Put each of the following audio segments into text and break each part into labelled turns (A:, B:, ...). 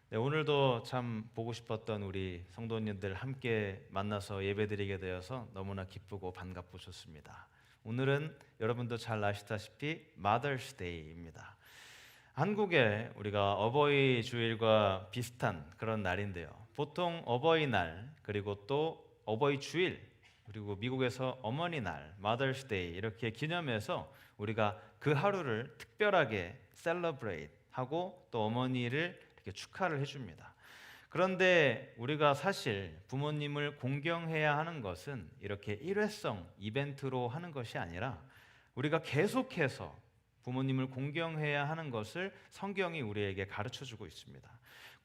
A: 네, 오늘도 참 보고 싶었던 우리 성도님들 함께 만나서 예배드리게 되어서 너무나 기쁘고 반갑고 좋습니다. 오늘은 여러분도 잘 아시다시피 Mother's Day입니다. 한국에 우리가 어버이 주일과 비슷한 그런 날인데요. 보통 어버이날 그리고 또 어버이 주일 그리고 미국에서 어머니날 Mother's Day 이렇게 기념해서 우리가 그 하루를 특별하게 celebrate 하고 또 어머니를 이렇게 축하를 해줍니다. 그런데 우리가 사실 부모님을 공경해야 하는 것은 이렇게 일회성 이벤트로 하는 것이 아니라 우리가 계속해서 부모님을 공경해야 하는 것을 성경이 우리에게 가르쳐 주고 있습니다.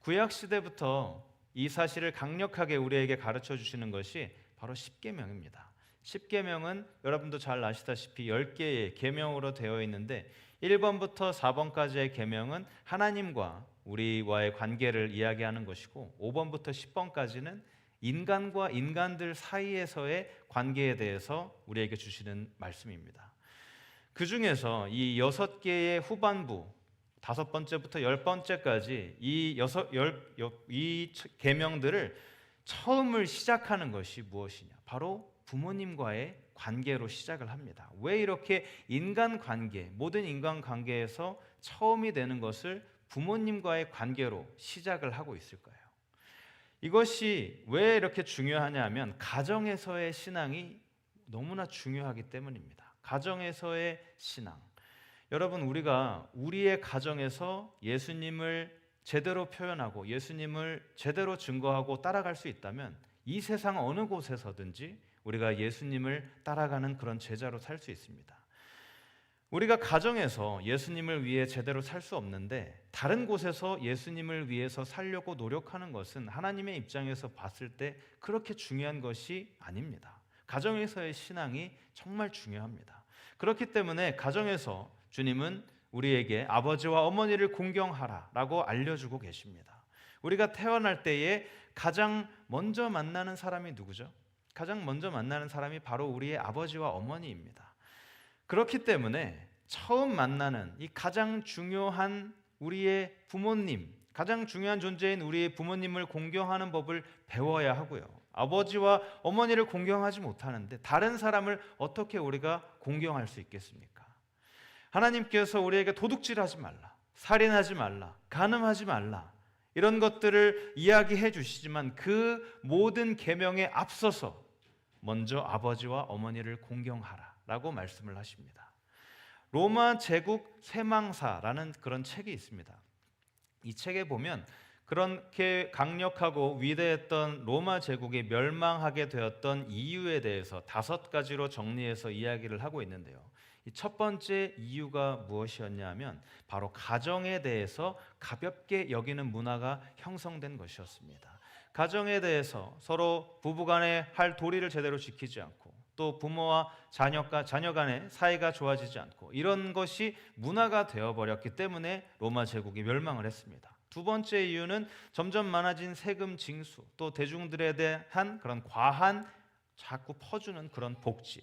A: 구약 시대부터 이 사실을 강력하게 우리에게 가르쳐 주시는 것이 바로 십계명입니다. 십계명은 여러분도 잘 아시다시피 10개의 계명으로 되어 있는데 1번부터 4번까지의 계명은 하나님과 우리와의 관계를 이야기하는 것이고 5번부터 10번까지는 인간과 인간들 사이에서의 관계에 대해서 우리에게 주시는 말씀입니다. 그 중에서 이 6개의 후반부 5번째부터 10번째까지 이 계명들을 처음을 시작하는 것이 무엇이냐? 바로 부모님과의 관계로 시작을 합니다. 왜 이렇게 인간 관계, 모든 인간 관계에서 처음이 되는 것을 부모님과의 관계로 시작을 하고 있을까요? 이것이 왜 이렇게 중요하냐 하면 가정에서의 신앙이 너무나 중요하기 때문입니다. 가정에서의 신앙. 여러분, 우리가 우리의 가정에서 예수님을 제대로 표현하고 예수님을 제대로 증거하고 따라갈 수 있다면 이 세상 어느 곳에서든지 우리가 예수님을 따라가는 그런 제자로 살 수 있습니다. 우리가 가정에서 예수님을 위해 제대로 살 수 없는데 다른 곳에서 예수님을 위해서 살려고 노력하는 것은 하나님의 입장에서 봤을 때 그렇게 중요한 것이 아닙니다. 가정에서의 신앙이 정말 중요합니다. 그렇기 때문에 가정에서 주님은 우리에게 아버지와 어머니를 공경하라라고 알려주고 계십니다. 우리가 태어날 때에 가장 먼저 만나는 사람이 누구죠? 가장 먼저 만나는 사람이 바로 우리의 아버지와 어머니입니다. 그렇기 때문에 처음 만나는 이 가장 중요한 우리의 부모님, 가장 중요한 존재인 우리의 부모님을 공경하는 법을 배워야 하고요. 아버지와 어머니를 공경하지 못하는데 다른 사람을 어떻게 우리가 공경할 수 있겠습니까? 하나님께서 우리에게 도둑질하지 말라, 살인하지 말라, 간음하지 말라 이런 것들을 이야기해 주시지만 그 모든 계명에 앞서서 먼저 아버지와 어머니를 공경하라라고 말씀을 하십니다. 로마 제국 쇠망사라는 그런 책이 있습니다. 이 책에 보면 그렇게 강력하고 위대했던 로마 제국이 멸망하게 되었던 이유에 대해서 5가지로 정리해서 이야기를 하고 있는데요. 이 첫 번째 이유가 무엇이었냐면 바로 가정에 대해서 가볍게 여기는 문화가 형성된 것이었습니다. 가정에 대해서 서로 부부간에 할 도리를 제대로 지키지 않고 또 부모와 자녀 간의 사이가 좋아지지 않고 이런 것이 문화가 되어버렸기 때문에 로마 제국이 멸망을 했습니다. 두 번째 이유는 점점 많아진 세금 징수 또 대중들에 대한 그런 과한 자꾸 퍼주는 그런 복지,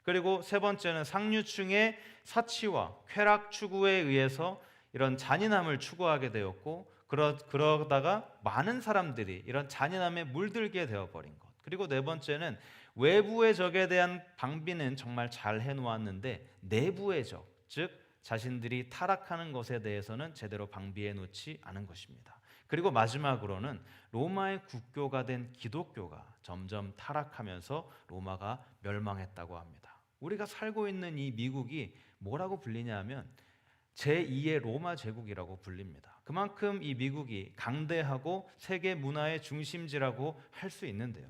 A: 그리고 세 번째는 상류층의 사치와 쾌락 추구에 의해서 이런 잔인함을 추구하게 되었고 그러다가 많은 사람들이 이런 잔인함에 물들게 되어버린 것. 그리고 네 번째는 외부의 적에 대한 방비는 정말 잘 해놓았는데 내부의 적, 즉 자신들이 타락하는 것에 대해서는 제대로 방비해 놓지 않은 것입니다. 그리고 마지막으로는 로마의 국교가 된 기독교가 점점 타락하면서 로마가 멸망했다고 합니다. 우리가 살고 있는 이 미국이 뭐라고 불리냐 하면 제2의 로마 제국이라고 불립니다. 그만큼 이 미국이 강대하고 세계 문화의 중심지라고 할 수 있는데요.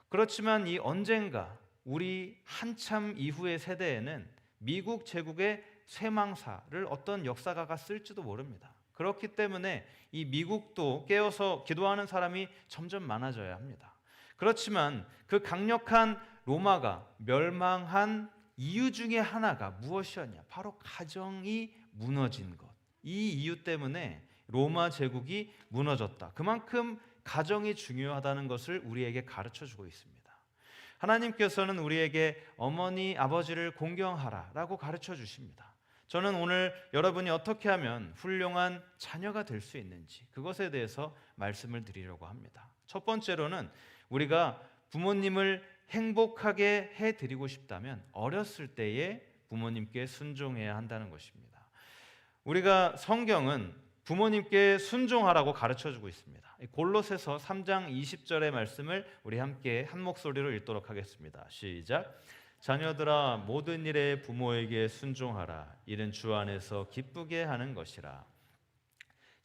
A: 그렇지만 이 언젠가 우리 한참 이후의 세대에는 미국 제국의 쇠망사를 어떤 역사가가 쓸지도 모릅니다. 그렇기 때문에 이 미국도 깨어서 기도하는 사람이 점점 많아져야 합니다. 그렇지만 그 강력한 로마가 멸망한 이유 중에 하나가 무엇이었냐? 바로 가정이 무너진 것. 이 이유 때문에 로마 제국이 무너졌다. 그만큼 가정이 중요하다는 것을 우리에게 가르쳐 주고 있습니다. 하나님께서는 우리에게 어머니, 아버지를 공경하라라고 가르쳐 주십니다. 저는 오늘 여러분이 어떻게 하면 훌륭한 자녀가 될 수 있는지 그것에 대해서 말씀을 드리려고 합니다. 첫 번째로는 우리가 부모님을 행복하게 해드리고 싶다면 어렸을 때에 부모님께 순종해야 한다는 것입니다. 우리가 성경은 부모님께 순종하라고 가르쳐주고 있습니다. 골로새서 3장 20절의 말씀을 우리 함께 한 목소리로 읽도록 하겠습니다. 시작. 자녀들아 모든 일에 부모에게 순종하라. 이는 주 안에서 기쁘게 하는 것이라.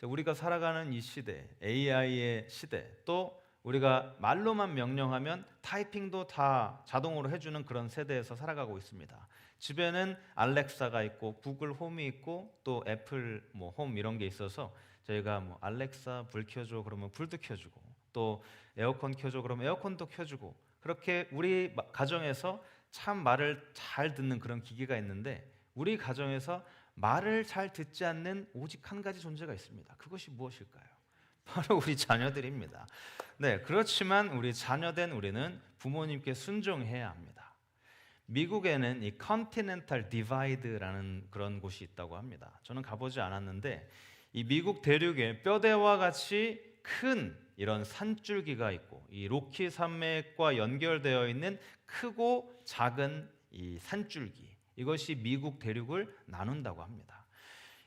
A: 우리가 살아가는 이 시대, AI의 시대, 또 우리가 말로만 명령하면 타이핑도 다 자동으로 해주는 그런 세대에서 살아가고 있습니다. 집에는 알렉사가 있고 구글 홈이 있고 또 애플 홈 이런 게 있어서 저희가 알렉사 불 켜줘 그러면 불도 켜주고 또 에어컨 켜줘 그러면 에어컨도 켜주고 그렇게 우리 가정에서 참 말을 잘 듣는 그런 기기가 있는데 우리 가정에서 말을 잘 듣지 않는 오직 한 가지 존재가 있습니다. 그것이 무엇일까요? 바로 우리 자녀들입니다. 네, 그렇지만 우리 자녀된 우리는 부모님께 순종해야 합니다. 미국에는 이 컨티넨탈 디바이드라는 그런 곳이 있다고 합니다. 저는 가보지 않았는데 이 미국 대륙에 뼈대와 같이 큰 이런 산줄기가 있고 이 로키 산맥과 연결되어 있는 크고 작은 이 산줄기, 이것이 미국 대륙을 나눈다고 합니다.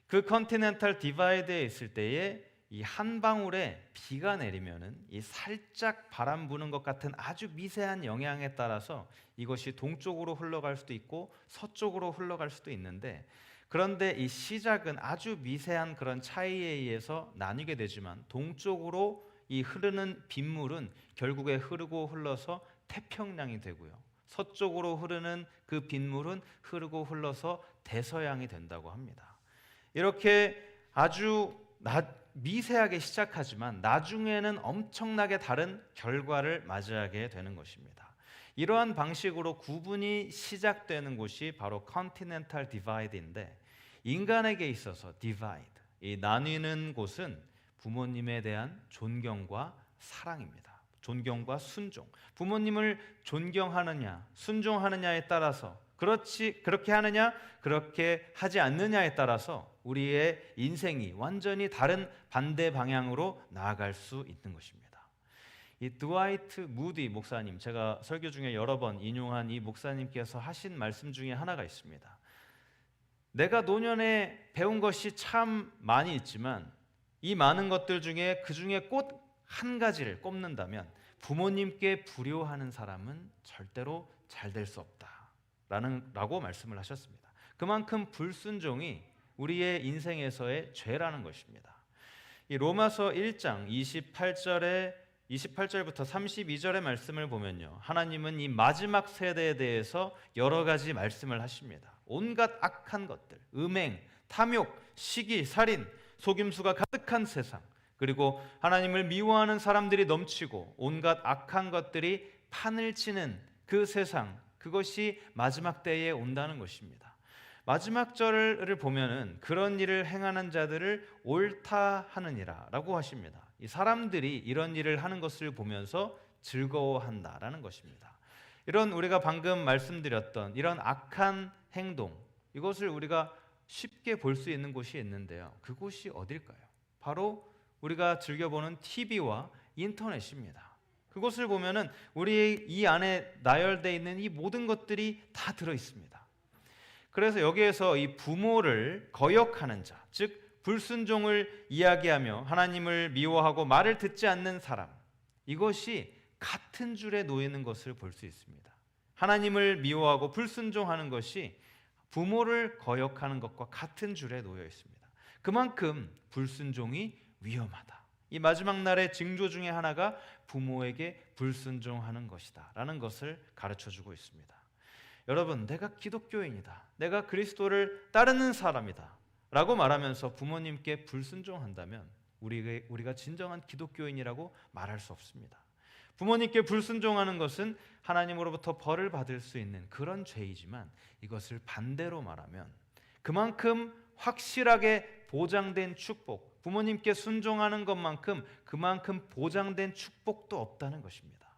A: 그 컨티넨탈 디바이드에 있을 때에 이 한 방울에 비가 내리면은 이 살짝 바람 부는 것 같은 아주 미세한 영향에 따라서 이것이 동쪽으로 흘러갈 수도 있고 서쪽으로 흘러갈 수도 있는데, 그런데 이 시작은 아주 미세한 그런 차이에 의해서 나뉘게 되지만 동쪽으로 이 흐르는 빗물은 결국에 흐르고 흘러서 태평양이 되고요, 서쪽으로 흐르는 그 빗물은 흐르고 흘러서 대서양이 된다고 합니다. 이렇게 아주 미세하게 시작하지만 나중에는 엄청나게 다른 결과를 맞이하게 되는 것입니다. 이러한 방식으로 구분이 시작되는 곳이 바로 컨티넨탈 디바이드인데, 인간에게 있어서 디바이드, 이 나뉘는 곳은 부모님에 대한 존경과 사랑입니다. 존경과 순종. 부모님을 존경하느냐, 순종하느냐에 따라서, 그렇게 하느냐, 그렇게 하지 않느냐에 따라서 우리의 인생이 완전히 다른 반대 방향으로 나아갈 수 있는 것입니다. 이 드와이트 무디 목사님, 제가 설교 중에 여러 번 인용한 이 목사님께서 하신 말씀 중에 하나가 있습니다. 내가 노년에 배운 것이 참 많이 있지만 이 많은 것들 중에 그 중에 꼭 한 가지를 꼽는다면 부모님께 불효하는 사람은 절대로 잘 될 수 없다라고 말씀을 하셨습니다. 그만큼 불순종이 우리의 인생에서의 죄라는 것입니다. 이 로마서 1장 28절부터 32절의 말씀을 보면요, 하나님은 이 마지막 세대에 대해서 여러 가지 말씀을 하십니다. 온갖 악한 것들, 음행, 탐욕, 시기, 살인, 속임수가 가득한 세상, 그리고 하나님을 미워하는 사람들이 넘치고 온갖 악한 것들이 판을 치는 그 세상, 그것이 마지막 때에 온다는 것입니다. 마지막 절을 보면은 그런 일을 행하는 자들을 옳다 하느니라라고 하십니다. 이 사람들이 이런 일을 하는 것을 보면서 즐거워한다라는 것입니다. 이런 우리가 방금 말씀드렸던 이런 악한 행동, 이것을 우리가 쉽게 볼 수 있는 곳이 있는데요, 그곳이 어딜까요? 바로 우리가 즐겨보는 TV와 인터넷입니다. 그것을 보면은 우리 이 안에 나열되어 있는 이 모든 것들이 다 들어 있습니다. 그래서 여기에서 이 부모를 거역하는 자, 즉 불순종을 이야기하며 하나님을 미워하고 말을 듣지 않는 사람, 이것이 같은 줄에 놓이는 것을 볼 수 있습니다. 하나님을 미워하고 불순종하는 것이 부모를 거역하는 것과 같은 줄에 놓여 있습니다. 그만큼 불순종이 위험하다. 이 마지막 날의 징조 중에 하나가 부모에게 불순종하는 것이다 라는 것을 가르쳐주고 있습니다. 여러분, 내가 기독교인이다, 내가 그리스도를 따르는 사람이다 라고 말하면서 부모님께 불순종한다면 우리가 진정한 기독교인이라고 말할 수 없습니다. 부모님께 불순종하는 것은 하나님으로부터 벌을 받을 수 있는 그런 죄이지만, 이것을 반대로 말하면 그만큼 확실하게 보장된 축복, 부모님께 순종하는 것만큼 그만큼 보장된 축복도 없다는 것입니다.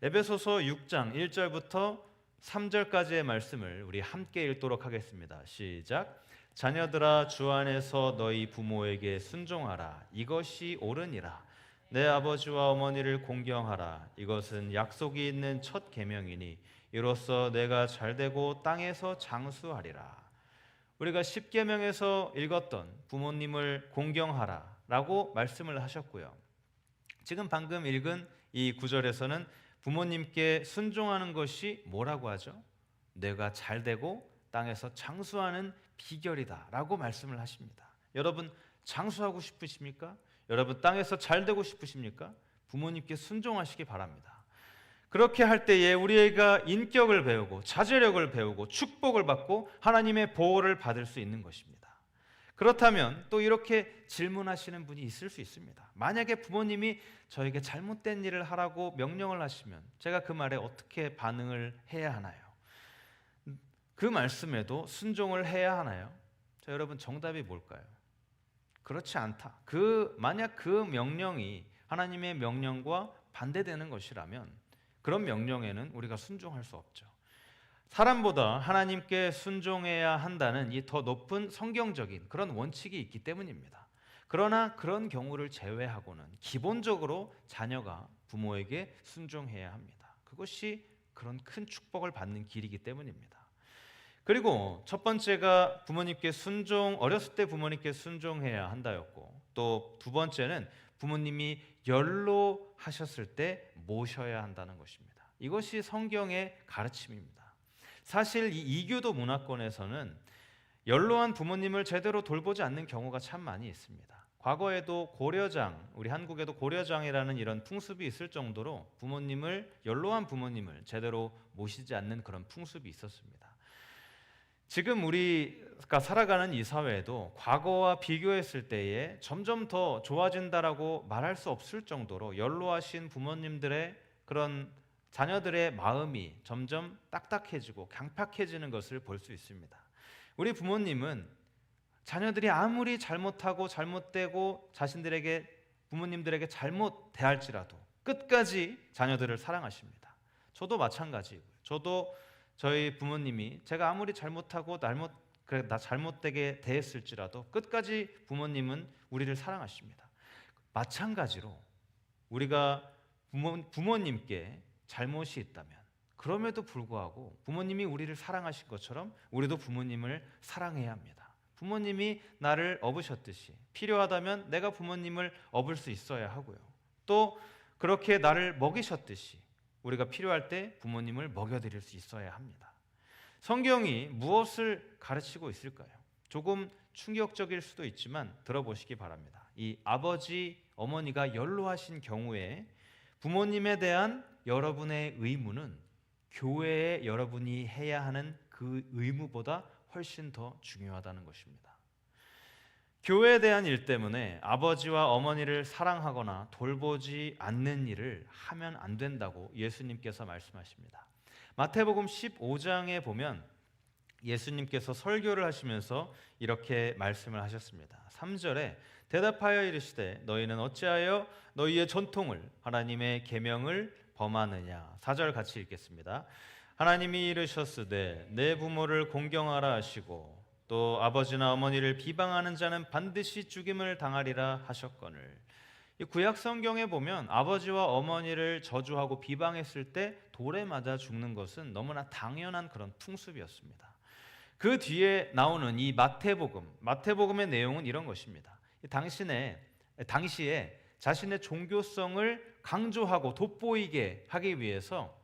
A: 에베소서 6장 1절부터 3절까지의 말씀을 우리 함께 읽도록 하겠습니다. 시작. 자녀들아 주 안에서 너희 부모에게 순종하라. 이것이 옳으니라. 내 아버지와 어머니를 공경하라. 이것은 약속이 있는 첫 계명이니 이로써 내가 잘되고 땅에서 장수하리라. 우리가 10계명에서 읽었던 부모님을 공경하라라고 말씀을 하셨고요. 지금 방금 읽은 이 구절에서는 부모님께 순종하는 것이 뭐라고 하죠? 내가 잘되고 땅에서 장수하는 비결이다라고 말씀을 하십니다. 여러분 장수하고 싶으십니까? 여러분 땅에서 잘되고 싶으십니까? 부모님께 순종하시기 바랍니다. 그렇게 할 때에 우리가 인격을 배우고 자제력을 배우고 축복을 받고 하나님의 보호를 받을 수 있는 것입니다. 그렇다면 또 이렇게 질문하시는 분이 있을 수 있습니다. 만약에 부모님이 저에게 잘못된 일을 하라고 명령을 하시면 제가 그 말에 어떻게 반응을 해야 하나요? 그 말씀에도 순종을 해야 하나요? 자, 여러분 정답이 뭘까요? 그렇지 않다. 만약 그 명령이 하나님의 명령과 반대되는 것이라면 그런 명령에는 우리가 순종할 수 없죠. 사람보다 하나님께 순종해야 한다는 이 더 높은 성경적인 그런 원칙이 있기 때문입니다. 그러나 그런 경우를 제외하고는 기본적으로 자녀가 부모에게 순종해야 합니다. 그것이 그런 큰 축복을 받는 길이기 때문입니다. 그리고 첫 번째가 어렸을 때 부모님께 순종해야 한다였고, 또 두 번째는 부모님이 연로하셨을 때 모셔야 한다는 것입니다. 이것이 성경의 가르침입니다. 사실 이 이교도 문화권에서는 연로한 부모님을 제대로 돌보지 않는 경우가 참 많이 있습니다. 과거에도 우리 한국에도 고려장이라는 이런 풍습이 있을 정도로 연로한 부모님을 제대로 모시지 않는 그런 풍습이 있었습니다. 지금 우리가 살아가는 이 사회에도 과거와 비교했을 때에 점점 더 좋아진다라고 말할 수 없을 정도로 연로하신 부모님들의 그런 자녀들의 마음이 점점 딱딱해지고 강팍해지는 것을 볼 수 있습니다. 우리 부모님은 자녀들이 아무리 잘못하고 잘못되고 부모님들에게 잘못 대할지라도 끝까지 자녀들을 사랑하십니다. 저도 마찬가지고요. 저도 저희 부모님이 제가 아무리 잘못하고 잘못되게 대했을지라도 끝까지 부모님은 우리를 사랑하십니다. 마찬가지로 우리가 부모님께 잘못이 있다면 그럼에도 불구하고 부모님이 우리를 사랑하신 것처럼 우리도 부모님을 사랑해야 합니다. 부모님이 나를 업으셨듯이 필요하다면 내가 부모님을 업을 수 있어야 하고요. 또 그렇게 나를 먹이셨듯이 우리가 필요할 때 부모님을 먹여드릴 수 있어야 합니다. 성경이 무엇을 가르치고 있을까요? 조금 충격적일 수도 있지만 들어보시기 바랍니다. 이 아버지, 어머니가 연로하신 경우에 부모님에 대한 여러분의 의무는 교회에 여러분이 해야 하는 그 의무보다 훨씬 더 중요하다는 것입니다. 교회에 대한 일 때문에 아버지와 어머니를 사랑하거나 돌보지 않는 일을 하면 안 된다고 예수님께서 말씀하십니다. 마태복음 15장에 보면 예수님께서 설교를 하시면서 이렇게 말씀을 하셨습니다. 3절에 대답하여 이르시되 너희는 어찌하여 너희의 전통을 하나님의 계명을 범하느냐. 4절 같이 읽겠습니다. 하나님이 이르셨으되 내 부모를 공경하라 하시고 또 아버지나 어머니를 비방하는 자는 반드시 죽임을 당하리라 하셨거늘. 이 구약 성경에 보면 아버지와 어머니를 저주하고 비방했을 때 돌에 맞아 죽는 것은 너무나 당연한 그런 풍습이었습니다. 그 뒤에 나오는 이 마태복음의 내용은 이런 것입니다. 당시에 자신의 종교성을 강조하고 돋보이게 하기 위해서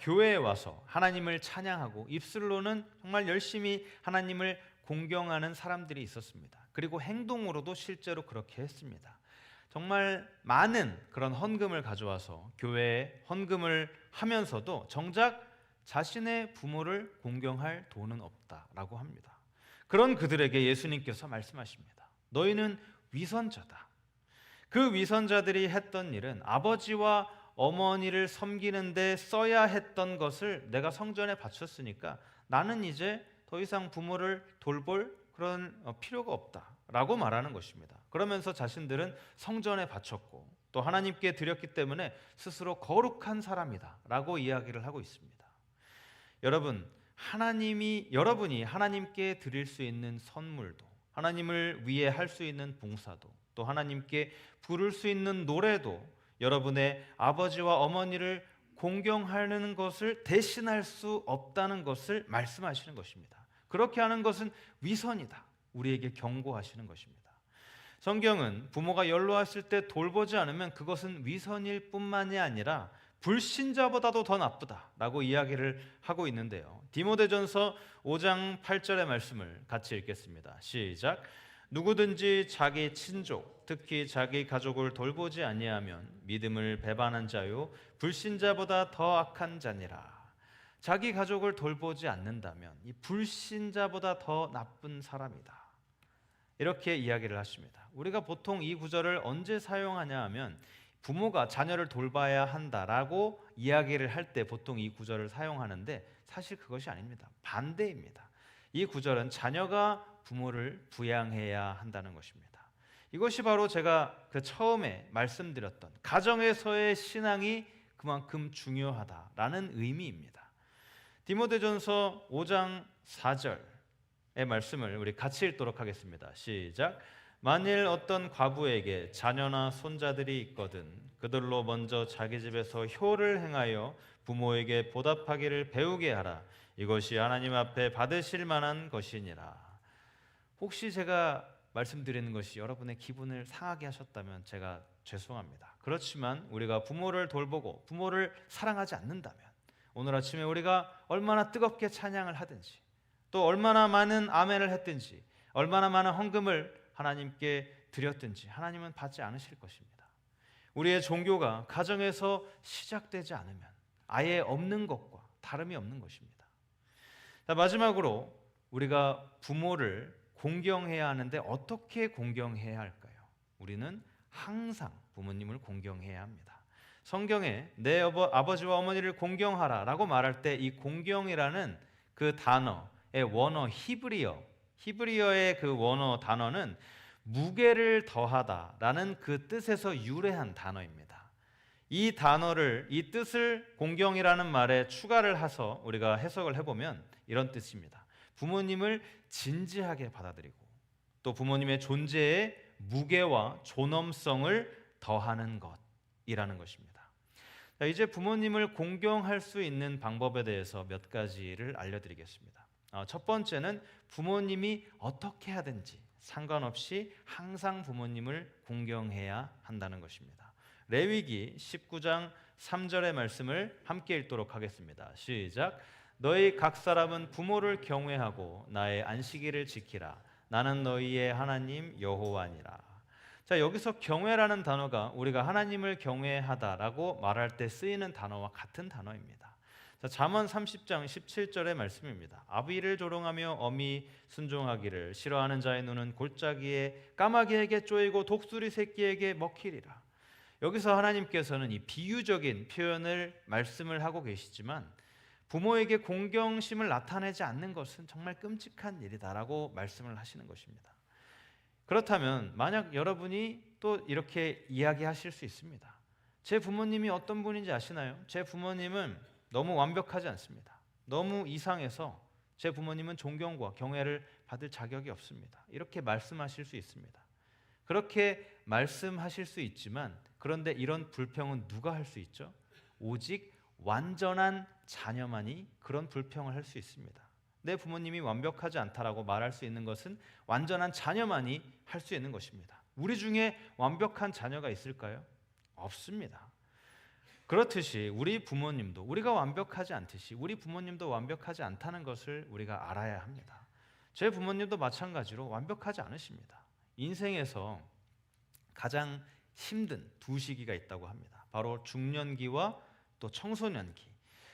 A: 교회에 와서 하나님을 찬양하고 입술로는 정말 열심히 하나님을 공경하는 사람들이 있었습니다. 그리고 행동으로도 실제로 그렇게 했습니다. 정말 많은 그런 헌금을 가져와서 교회에 헌금을 하면서도 정작 자신의 부모를 공경할 돈은 없다라고 합니다. 그런 그들에게 예수님께서 말씀하십니다. 너희는 위선자다. 그 위선자들이 했던 일은 아버지와 어머니를 섬기는데 써야 했던 것을 내가 성전에 바쳤으니까 나는 이제 더 이상 부모를 돌볼 그런 필요가 없다라고 말하는 것입니다. 그러면서 자신들은 성전에 바쳤고 또 하나님께 드렸기 때문에 스스로 거룩한 사람이다라고 이야기를 하고 있습니다. 여러분이 하나님께 드릴 수 있는 선물도, 하나님을 위해 할 수 있는 봉사도, 또 하나님께 부를 수 있는 노래도 여러분의 아버지와 어머니를 공경하는 것을 대신할 수 없다는 것을 말씀하시는 것입니다. 그렇게 하는 것은 위선이다. 우리에게 경고하시는 것입니다. 성경은 부모가 연로하실 때 돌보지 않으면 그것은 위선일 뿐만이 아니라 불신자보다도 더 나쁘다라고 이야기를 하고 있는데요. 디모데전서 5장 8절의 말씀을 같이 읽겠습니다. 시작. 누구든지 자기 친족, 특히 자기 가족을 돌보지 아니하면 믿음을 배반한 자요 불신자보다 더 악한 자니라. 자기 가족을 돌보지 않는다면 이 불신자보다 더 나쁜 사람이다. 이렇게 이야기를 하십니다. 우리가 보통 이 구절을 언제 사용하냐 하면 부모가 자녀를 돌봐야 한다라고 이야기를 할 때 보통 이 구절을 사용하는데 사실 그것이 아닙니다. 반대입니다. 이 구절은 자녀가 부모를 부양해야 한다는 것입니다. 이것이 바로 제가 처음에 말씀드렸던 가정에서의 신앙이 그만큼 중요하다라는 의미입니다. 디모데전서 5장 4절의 말씀을 우리 같이 읽도록 하겠습니다. 시작. 만일 어떤 과부에게 자녀나 손자들이 있거든 그들로 먼저 자기 집에서 효를 행하여 부모에게 보답하기를 배우게 하라. 이것이 하나님 앞에 받으실 만한 것이니라. 혹시 제가 말씀드리는 것이 여러분의 기분을 상하게 하셨다면 제가 죄송합니다. 그렇지만 우리가 부모를 돌보고 부모를 사랑하지 않는다면 오늘 아침에 우리가 얼마나 뜨겁게 찬양을 하든지 또 얼마나 많은 아멘을 했든지 얼마나 많은 헌금을 하나님께 드렸든지 하나님은 받지 않으실 것입니다. 우리의 종교가 가정에서 시작되지 않으면 아예 없는 것과 다름이 없는 것입니다. 자, 마지막으로 우리가 부모를 공경해야 하는데 어떻게 공경해야 할까요? 우리는 항상 부모님을 공경해야 합니다. 성경에 내 아버지와 어머니를 공경하라 라고 말할 때 이 공경이라는 그 단어의 원어 히브리어의 그 원어 단어는 무게를 더하다라는 그 뜻에서 유래한 단어입니다. 이 뜻을 공경이라는 말에 추가를 해서 우리가 해석을 해보면 이런 뜻입니다. 부모님을 진지하게 받아들이고 또 부모님의 존재에 무게와 존엄성을 더하는 것이라는 것입니다. 자, 이제 부모님을 공경할 수 있는 방법에 대해서 몇 가지를 알려드리겠습니다. 첫 번째는 부모님이 어떻게 하든지 상관없이 항상 부모님을 공경해야 한다는 것입니다. 레위기 19장 3절의 말씀을 함께 읽도록 하겠습니다. 시작. 너희 각 사람은 부모를 경외하고 나의 안식일을 지키라. 나는 너희의 하나님 여호와니라. 자, 여기서 경외라는 단어가 우리가 하나님을 경외하다라고 말할 때 쓰이는 단어와 같은 단어입니다. 자, 잠언 30장 17절의 말씀입니다. 아비를 조롱하며 어미 순종하기를 싫어하는 자의 눈은 골짜기에 까마귀에게 쪼이고 독수리 새끼에게 먹히리라. 여기서 하나님께서는 이 비유적인 표현을 말씀을 하고 계시지만 부모에게 공경심을 나타내지 않는 것은 정말 끔찍한 일이다라고 말씀을 하시는 것입니다. 그렇다면 만약 여러분이 또 이렇게 이야기하실 수 있습니다. 제 부모님이 어떤 분인지 아시나요? 제 부모님은 너무 완벽하지 않습니다. 너무 이상해서 제 부모님은 존경과 경애를 받을 자격이 없습니다. 이렇게 말씀하실 수 있습니다. 그렇게 말씀하실 수 있지만 그런데 이런 불평은 누가 할 수 있죠? 오직 완전한 자녀만이 그런 불평을 할 수 있습니다. 내 부모님이 완벽하지 않다라고 말할 수 있는 것은 완전한 자녀만이 할 수 있는 것입니다. 우리 중에 완벽한 자녀가 있을까요? 없습니다. 그렇듯이 우리 부모님도 우리가 완벽하지 않듯이 우리 부모님도 완벽하지 않다는 것을 우리가 알아야 합니다. 제 부모님도 마찬가지로 완벽하지 않으십니다. 인생에서 가장 힘든 두 시기가 있다고 합니다. 바로 중년기와 또 청소년기.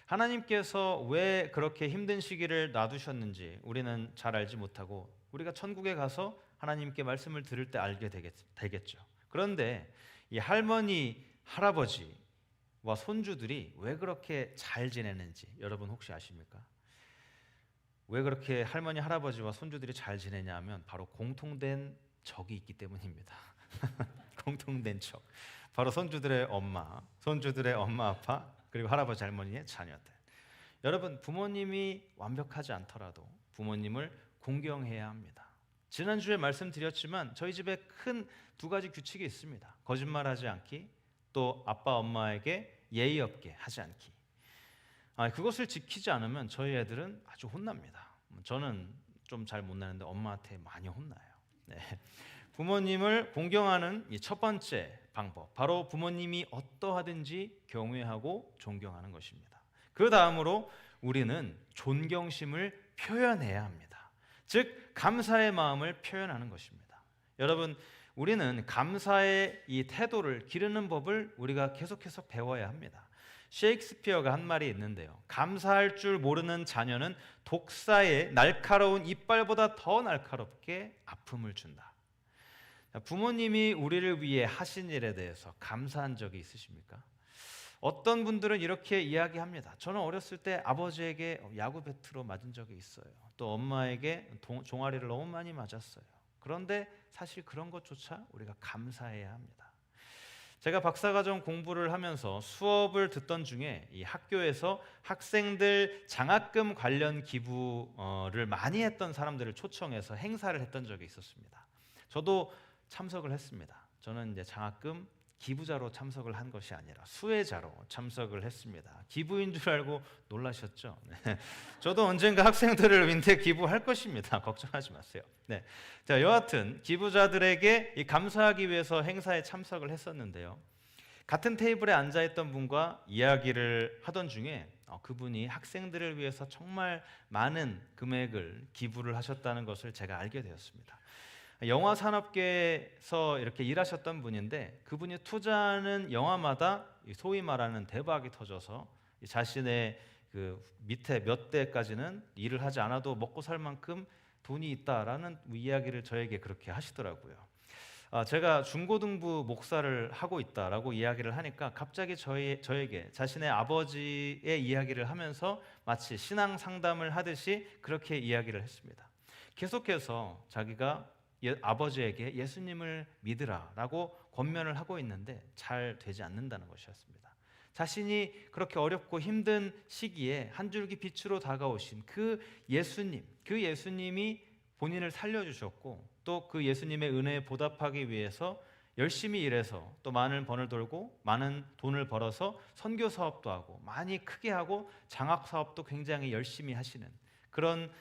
A: 하나님께서 왜 그렇게 힘든 시기를 놔두셨는지 우리는 잘 알지 못하고 우리가 천국에 가서 하나님께 말씀을 들을 때 알게 되겠죠. 그런데 이 할머니, 할아버지와 손주들이 왜 그렇게 잘 지내는지 여러분 혹시 아십니까? 왜 그렇게 할머니, 할아버지와 손주들이 잘 지내냐 하면 바로 공통된 적이 있기 때문입니다. 공통된 척. 바로 손주들의 엄마, 손주들의 엄마 아빠, 그리고 할아버지 할머니의 자녀들. 여러분, 부모님이 완벽하지 않더라도 부모님을 공경해야 합니다. 지난주에 말씀드렸지만 저희 집에 큰 두 가지 규칙이 있습니다. 거짓말하지 않기, 또 아빠 엄마에게 예의 없게 하지 않기. 그것을 지키지 않으면 저희 애들은 아주 혼납니다. 저는 좀 잘 못 나는데 엄마한테 많이 혼나요. 네. 부모님을 공경하는 이 첫 번째 방법, 바로 부모님이 어떠하든지 경외하고 존경하는 것입니다. 그 다음으로 우리는 존경심을 표현해야 합니다. 즉 감사의 마음을 표현하는 것입니다. 여러분, 우리는 감사의 이 태도를 기르는 법을 우리가 계속해서 배워야 합니다. 셰익스피어가 한 말이 있는데요. 감사할 줄 모르는 자녀는 독사의 날카로운 이빨보다 더 날카롭게 아픔을 준다. 부모님이 우리를 위해 하신 일에 대해서 감사한 적이 있으십니까? 어떤 분들은 이렇게 이야기합니다. 저는 어렸을 때 아버지에게 야구 배트로 맞은 적이 있어요. 또 엄마에게 종아리를 너무 많이 맞았어요. 그런데 사실 그런 것조차 우리가 감사해야 합니다. 제가 박사과정 공부를 하면서 수업을 듣던 중에 이 학교에서 학생들 장학금 관련 기부를 많이 했던 사람들을 초청해서 행사를 했던 적이 있었습니다. 저도 참석을 했습니다. 저는 이제 장학금 기부자로 참석을 한 것이 아니라 수혜자로 참석을 했습니다. 기부인 줄 알고 놀라셨죠? 네. 저도 언젠가 학생들을 위해 기부할 것입니다. 걱정하지 마세요. 네. 자, 여하튼 기부자들에게 이 감사하기 위해서 행사에 참석을 했었는데요. 같은 테이블에 앉아있던 분과 이야기를 하던 중에 그분이 학생들을 위해서 정말 많은 금액을 기부를 하셨다는 것을 제가 알게 되었습니다. 영화 산업계에서 이렇게 일하셨던 분인데 그분이 투자하는 영화마다 소위 말하는 대박이 터져서 자신의 그 밑에 몇 대까지는 일을 하지 않아도 먹고 살 만큼 돈이 있다라는 이야기를 저에게 그렇게 하시더라고요. 제가 중고등부 목사를 하고 있다라고 이야기를 하니까 갑자기 저에게 자신의 아버지의 이야기를 하면서 마치 신앙 상담을 하듯이 그렇게 이야기를 했습니다. 계속해서 자기가 아버지에게 예수님을 믿으라라고 권면을 하고 있는데 잘 되지 않는다는 것이었습니다. 자신이 그렇게 어렵고 힘든 시기에 한 줄기 빛으로 다가오신 그 예수님이 본인을 살려주셨고 또 그 예수님의 은혜에 보답하기 위해서 열심히 일해서 또 많은 번을 돌고 많은 돈을 벌어서 선교 사업도 하고 많이 크게 하고 장학 사업도 굉장히 열심히 하시는 그런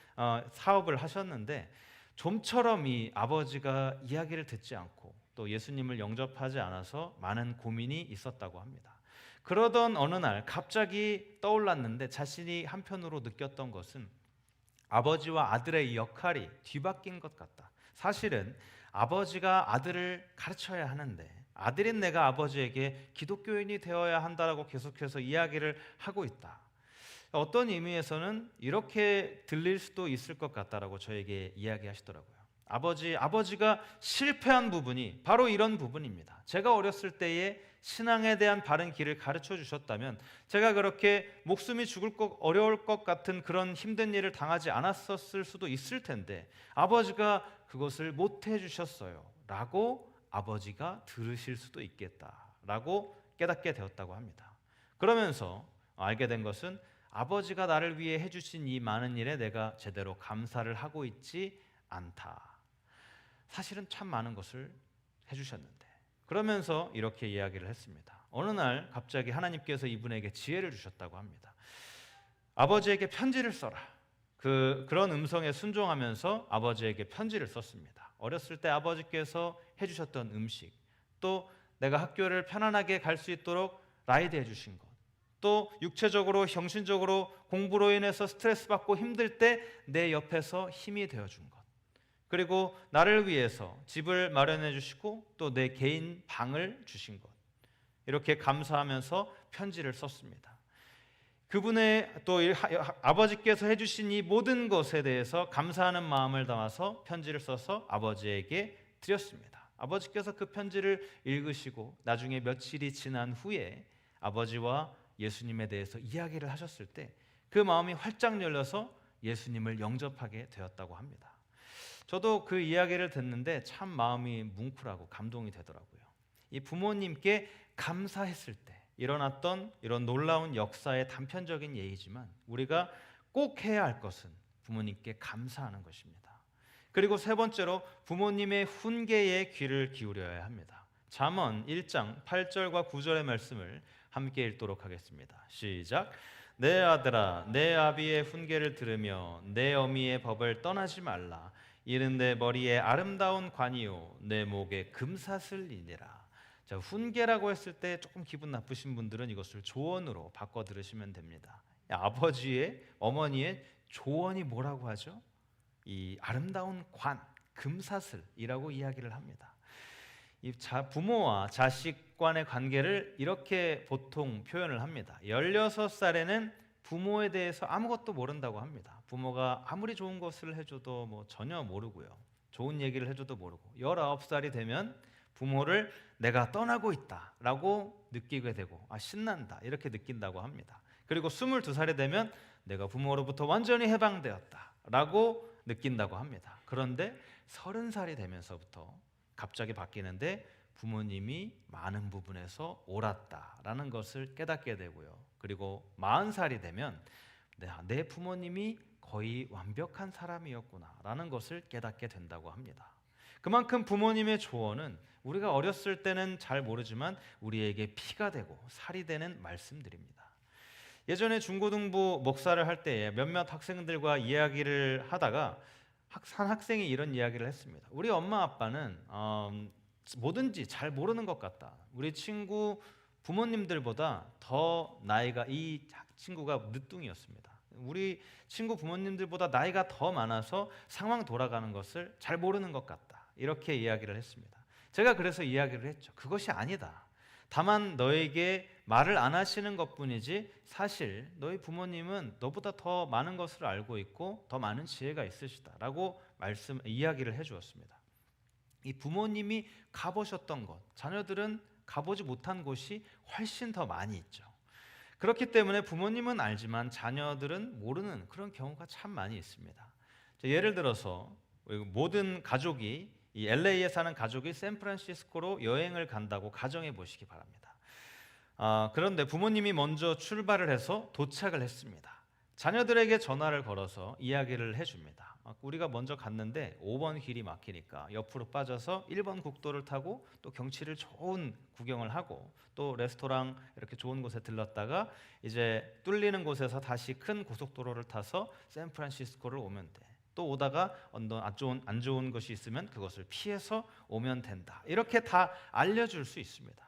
A: 사업을 하셨는데 좀처럼 이 아버지가 이야기를 듣지 않고 또 예수님을 영접하지 않아서 많은 고민이 있었다고 합니다. 그러던 어느 날 갑자기 떠올랐는데 자신이 한편으로 느꼈던 것은 아버지와 아들의 역할이 뒤바뀐 것 같다. 사실은 아버지가 아들을 가르쳐야 하는데 아들인 내가 아버지에게 기독교인이 되어야 한다라고 계속해서 이야기를 하고 있다. 어떤 의미에서는 이렇게 들릴 수도 있을 것 같다라고 저에게 이야기하시더라고요. 아버지가 실패한 부분이 바로 이런 부분입니다. 제가 어렸을 때에 신앙에 대한 바른 길을 가르쳐 주셨다면 제가 그렇게 목숨이 어려울 것 같은 그런 힘든 일을 당하지 않았었을 수도 있을 텐데 아버지가 그것을 못 해주셨어요 라고 아버지가 들으실 수도 있겠다라고 깨닫게 되었다고 합니다. 그러면서 알게 된 것은 아버지가 나를 위해 해주신 이 많은 일에 내가 제대로 감사를 하고 있지 않다. 사실은 참 많은 것을 해주셨는데 그러면서 이렇게 이야기를 했습니다. 어느 날 갑자기 하나님께서 이분에게 지혜를 주셨다고 합니다. 아버지에게 편지를 써라. 그런 음성에 순종하면서 아버지에게 편지를 썼습니다. 어렸을 때 아버지께서 해주셨던 음식, 또 내가 학교를 편안하게 갈 수 있도록 라이드 해주신 것, 또 육체적으로 정신적으로 공부로 인해서 스트레스 받고 힘들 때 내 옆에서 힘이 되어준 것, 그리고 나를 위해서 집을 마련해 주시고 또 내 개인 방을 주신 것, 이렇게 감사하면서 편지를 썼습니다. 그분의 또 아버지께서 해주신 이 모든 것에 대해서 감사하는 마음을 담아서 편지를 써서 아버지에게 드렸습니다. 아버지께서 그 편지를 읽으시고 나중에 며칠이 지난 후에 아버지와 예수님에 대해서 이야기를 하셨을 때 그 마음이 활짝 열려서 예수님을 영접하게 되었다고 합니다. 저도 그 이야기를 듣는데 참 마음이 뭉클하고 감동이 되더라고요. 이 부모님께 감사했을 때 일어났던 이런 놀라운 역사의 단편적인 예이지만 우리가 꼭 해야 할 것은 부모님께 감사하는 것입니다. 그리고 세 번째로 부모님의 훈계에 귀를 기울여야 합니다. 잠언 1장 8절과 9절의 말씀을 함께 읽도록 하겠습니다. 시작. 내 아들아 내 아비의 훈계를 들으며 내 어미의 법을 떠나지 말라. 이는 내 머리에 아름다운 관이요 내 목에 금사슬이니라. 자, 훈계라고 했을 때 조금 기분 나쁘신 분들은 이것을 조언으로 바꿔 들으시면 됩니다. 아버지의 어머니의 조언이 뭐라고 하죠? 이 아름다운 관, 금사슬이라고 이야기를 합니다. 이 부모와 자식 간의 관계를 이렇게 보통 표현을 합니다. 16살에는 부모에 대해서 아무것도 모른다고 합니다. 부모가 아무리 좋은 것을 해줘도 뭐 전혀 모르고요. 좋은 얘기를 해줘도 모르고 19살이 되면 부모를 내가 떠나고 있다라고 느끼게 되고 신난다 이렇게 느낀다고 합니다. 그리고 22살이 되면 내가 부모로부터 완전히 해방되었다라고 느낀다고 합니다. 그런데 30살이 되면서부터 갑자기 바뀌는데 부모님이 많은 부분에서 옳았다라는 것을 깨닫게 되고요. 그리고 40살이 되면 내 부모님이 거의 완벽한 사람이었구나라는 것을 깨닫게 된다고 합니다. 그만큼 부모님의 조언은 우리가 어렸을 때는 잘 모르지만 우리에게 피가 되고 살이 되는 말씀들입니다. 예전에 중고등부 목사를 할 때에 몇몇 학생들과 이야기를 하다가 한 학생이 이런 이야기를 했습니다. 우리 엄마 아빠는 뭐든지 잘 모르는 것 같다. 우리 친구 부모님들보다 더 나이가 이 친구가 늦둥이였습니다. 우리 친구 부모님들보다 나이가 더 많아서 상황 돌아가는 것을 잘 모르는 것 같다. 이렇게 이야기를 했습니다. 제가 그래서 이야기를 했죠. 그것이 아니다. 다만 너에게 말을 안 하시는 것뿐이지 사실 너희 부모님은 너보다 더 많은 것을 알고 있고 더 많은 지혜가 있으시다라고 이야기를 해주었습니다. 이 부모님이 가보셨던 것, 자녀들은 가보지 못한 곳이 훨씬 더 많이 있죠. 그렇기 때문에 부모님은 알지만 자녀들은 모르는 그런 경우가 참 많이 있습니다. 예를 들어서 모든 가족이 이 LA에 사는 가족이 샌프란시스코로 여행을 간다고 가정해 보시기 바랍니다. 그런데 부모님이 먼저 출발을 해서 도착을 했습니다. 자녀들에게 전화를 걸어서 이야기를 해줍니다. 우리가 먼저 갔는데 5번 길이 막히니까 옆으로 빠져서 1번 국도를 타고 또 경치를 좋은 구경을 하고 또 레스토랑 이렇게 좋은 곳에 들렀다가 이제 뚫리는 곳에서 다시 큰 고속도로를 타서 샌프란시스코를 오면 돼. 또 오다가 안 좋은 것이 있으면 그것을 피해서 오면 된다. 이렇게 다 알려줄 수 있습니다.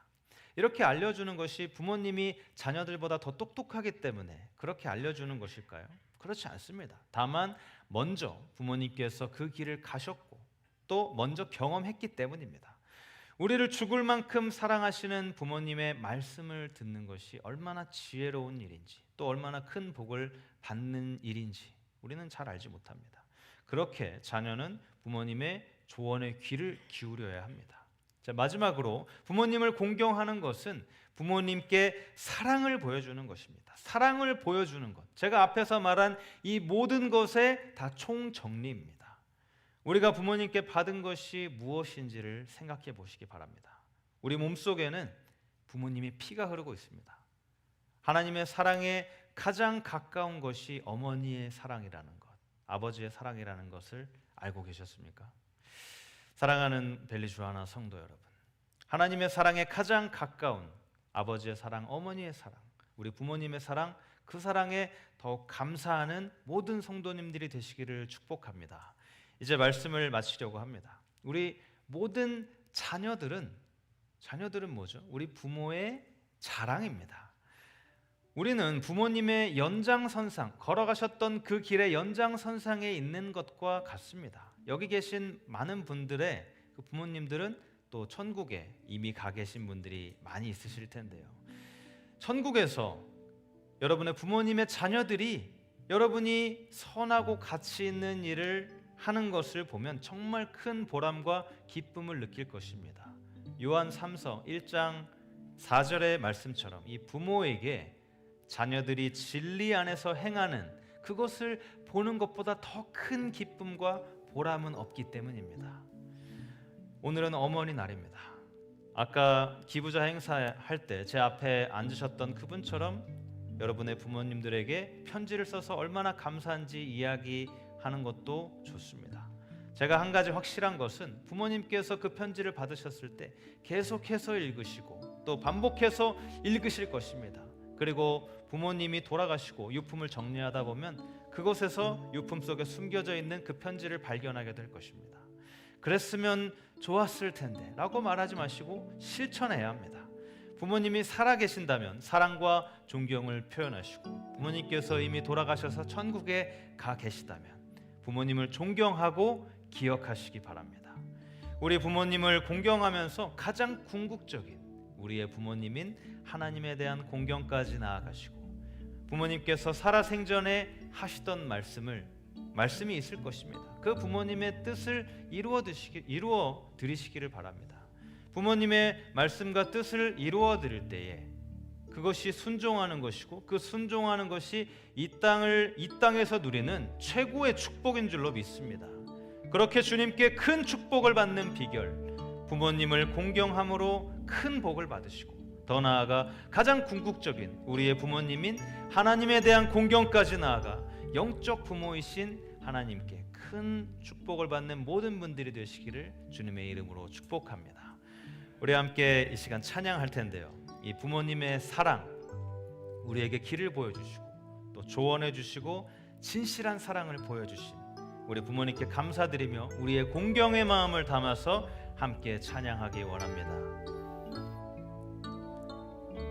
A: 이렇게 알려주는 것이 부모님이 자녀들보다 더 똑똑하기 때문에 그렇게 알려주는 것일까요? 그렇지 않습니다. 다만 먼저 부모님께서 그 길을 가셨고 또 먼저 경험했기 때문입니다. 우리를 죽을 만큼 사랑하시는 부모님의 말씀을 듣는 것이 얼마나 지혜로운 일인지 또 얼마나 큰 복을 받는 일인지 우리는 잘 알지 못합니다. 그렇게 자녀는 부모님의 조언에 귀를 기울여야 합니다. 자, 마지막으로 부모님을 공경하는 것은 부모님께 사랑을 보여주는 것입니다. 사랑을 보여주는 것. 제가 앞에서 말한 이 모든 것의 다 총정리입니다. 우리가 부모님께 받은 것이 무엇인지를 생각해 보시기 바랍니다. 우리 몸속에는 부모님의 피가 흐르고 있습니다. 하나님의 사랑에 가장 가까운 것이 어머니의 사랑이라는 것, 아버지의 사랑이라는 것을 알고 계셨습니까? 사랑하는 벨리 주하나 성도 여러분, 하나님의 사랑에 가장 가까운 아버지의 사랑, 어머니의 사랑, 우리 부모님의 사랑, 그 사랑에 더욱 감사하는 모든 성도님들이 되시기를 축복합니다. 이제 말씀을 마치려고 합니다. 우리 모든 자녀들은 뭐죠? 우리 부모의 자랑입니다. 우리는 부모님의 연장선상, 걸어가셨던 그 길의 연장선상에 있는 것과 같습니다. 여기 계신 많은 분들의 그 부모님들은 또 천국에 이미 가 계신 분들이 많이 있으실 텐데요. 천국에서 여러분의 부모님의 자녀들이 여러분이 선하고 가치 있는 일을 하는 것을 보면 정말 큰 보람과 기쁨을 느낄 것입니다. 요한 3서 1장 4절의 말씀처럼 이 부모에게 자녀들이 진리 안에서 행하는 그것을 보는 것보다 더 큰 기쁨과 보람은 없기 때문입니다. 오늘은 어머니 날입니다. 아까 기부자 행사할 때 제 앞에 앉으셨던 그분처럼 여러분의 부모님들에게 편지를 써서 얼마나 감사한지 이야기하는 것도 좋습니다. 제가 한 가지 확실한 것은 부모님께서 그 편지를 받으셨을 때 계속해서 읽으시고 또 반복해서 읽으실 것입니다. 그리고 부모님이 돌아가시고 유품을 정리하다 보면 그곳에서 유품 속에 숨겨져 있는 그 편지를 발견하게 될 것입니다. 그랬으면 좋았을 텐데 라고 말하지 마시고 실천해야 합니다. 부모님이 살아계신다면 사랑과 존경을 표현하시고, 부모님께서 이미 돌아가셔서 천국에 가 계시다면 부모님을 존경하고 기억하시기 바랍니다. 우리 부모님을 공경하면서 가장 궁극적인 우리의 부모님인 하나님에 대한 공경까지 나아가시고, 부모님께서 살아생전에 하시던 말씀이 있을 것입니다. 그 부모님의 뜻을 이루어 드리시기를 바랍니다. 부모님의 말씀과 뜻을 이루어 드릴 때에 그것이 순종하는 것이고, 그 순종하는 것이 이 땅에서 누리는 최고의 축복인 줄로 믿습니다. 그렇게 주님께 큰 축복을 받는 비결, 부모님을 공경함으로 큰 복을 받으시고, 더 나아가 가장 궁극적인 우리의 부모님인 하나님에 대한 공경까지 나아가 영적 부모이신 하나님께 큰 축복을 받는 모든 분들이 되시기를 주님의 이름으로 축복합니다. 우리 함께 이 시간 찬양할 텐데요, 이 부모님의 사랑, 우리에게 길을 보여주시고 또 조언해 주시고 진실한 사랑을 보여주신 우리 부모님께 감사드리며 우리의 공경의 마음을 담아서 함께 찬양하기 원합니다.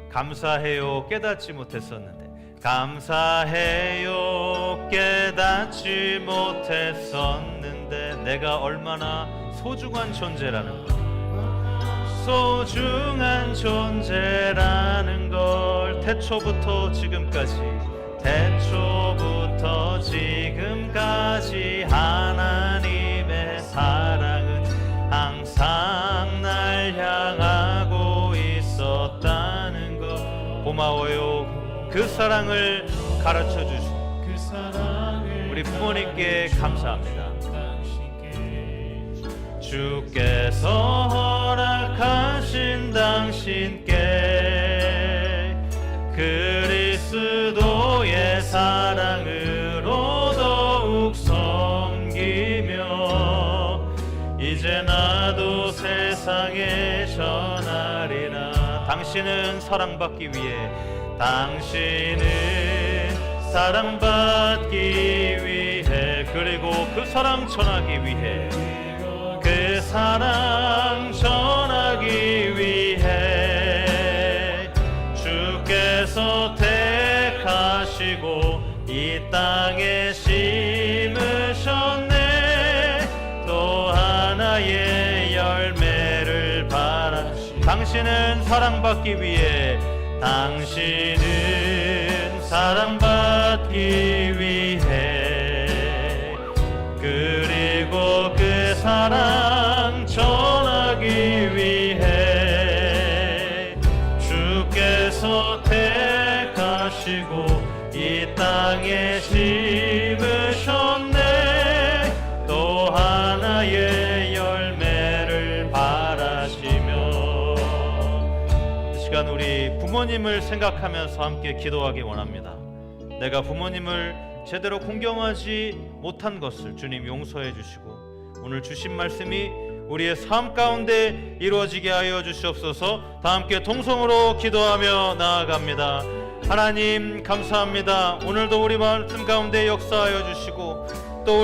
A: 감사해요 깨닫지 못했었는데, 감사해요 깨닫지 못했었는데 내가 얼마나 소중한 존재라는 걸, 소중한 존재라는 걸 태초부터 지금까지 하나님의 사랑은 항상 날 향하고 있었다는 것, 고마워요. 그 사랑을 가르쳐 주신 우리 부모님께 감사합니다. 주께서 허락하신 당신께 그리스도의 사랑으로 더욱 섬기며 이제 나도 세상에 전하리라. 당신은 사랑받기 위해, 당신은 사랑받기 위해, 그리고 그 사랑 전하기 위해, 그 사랑 전하기 위해 주께서 택하시고 이 땅에 심으셨네. 또 하나의 열매를 바라. 당신은 사랑받기 위해, 당신은 사랑받기 위해, 그리고 그 사랑 전하기 위해 주께서 택하시고 이 땅에 심으셨네. 또 하나의 열매를 바라시며. 이 시간 우리 부모님을 생각하면서 함께 기도하기 원합니다. 내가 부모님을 제대로 공경하지 못한 것을 주님 용서해 주시고, 오늘 주신 말씀이 우리의 삶 가운데 이루어지게 하여 주시옵소서. 다 함께 동성으로 기도하며 나아갑니다. 하나님 감사합니다. 오늘도 우리 말씀 가운데 역사하여 주시고, 또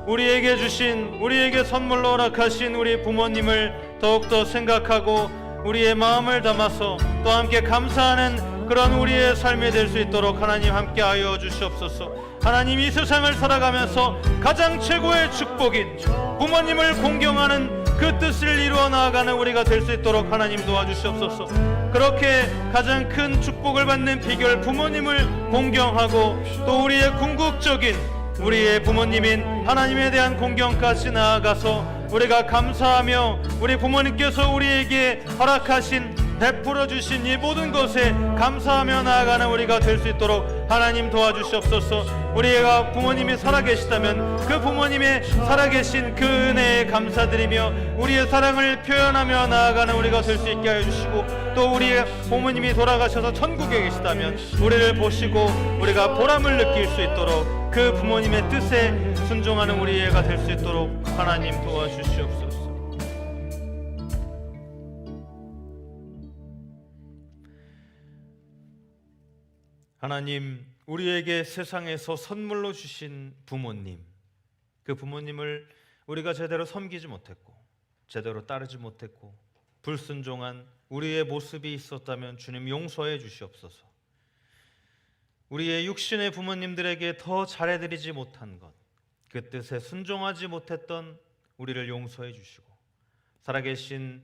A: 우리에게 주신, 우리에게 선물로 허락하신 우리 부모님을 더욱더 생각하고 우리의 마음을 담아서 또 함께 감사하는 그런 우리의 삶이 될 수 있도록 하나님 함께하여 주시옵소서. 하나님, 이 세상을 살아가면서 가장 최고의 축복인 부모님을 공경하는 그 뜻을 이루어 나아가는 우리가 될 수 있도록 하나님 도와주시옵소서. 그렇게 가장 큰 축복을 받는 비결, 부모님을 공경하고 또 우리의 궁극적인 우리의 부모님인 하나님에 대한 공경까지 나아가서 우리가 감사하며 우리 부모님께서 우리에게 허락하신 베풀어 주신 이 모든 것에 감사하며 나아가는 우리가 될 수 있도록 하나님 도와주시옵소서. 우리가 부모님이 살아계시다면 그 부모님의 살아계신 그 은혜에 감사드리며 우리의 사랑을 표현하며 나아가는 우리가 될 수 있게 하여 주시고, 또 우리의 부모님이 돌아가셔서 천국에 계시다면 우리를 보시고 우리가 보람을 느낄 수 있도록 그 부모님의 뜻에 순종하는 우리가 될 수 있도록 하나님 도와주시옵소서. 하나님, 우리에게 세상에서 선물로 주신 부모님, 그 부모님을 우리가 제대로 섬기지 못했고 제대로 따르지 못했고 불순종한 우리의 모습이 있었다면 주님 용서해 주시옵소서. 우리의 육신의 부모님들에게 더 잘해드리지 못한 것, 그 뜻에 순종하지 못했던 우리를 용서해 주시고, 살아계신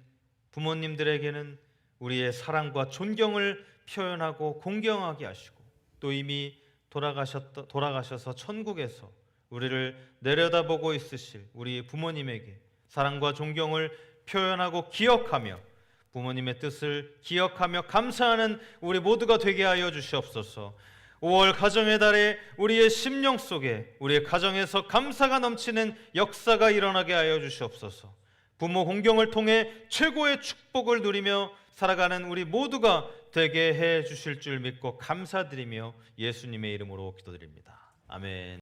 A: 부모님들에게는 우리의 사랑과 존경을 표현하고 공경하게 하시고, 또 이미 돌아가셔서 천국에서 우리를 내려다보고 있으실 우리 부모님에게 사랑과 존경을 표현하고 기억하며 부모님의 뜻을 기억하며 감사하는 우리 모두가 되게 하여 주시옵소서. 5월 가정의 달에 우리의 심령 속에 우리의 가정에서 감사가 넘치는 역사가 일어나게 하여 주시옵소서. 부모 공경을 통해 최고의 축복을 누리며 살아가는 우리 모두가 되게 해 주실 줄 믿고 감사드리며 예수님의 이름으로 기도드립니다. 아멘.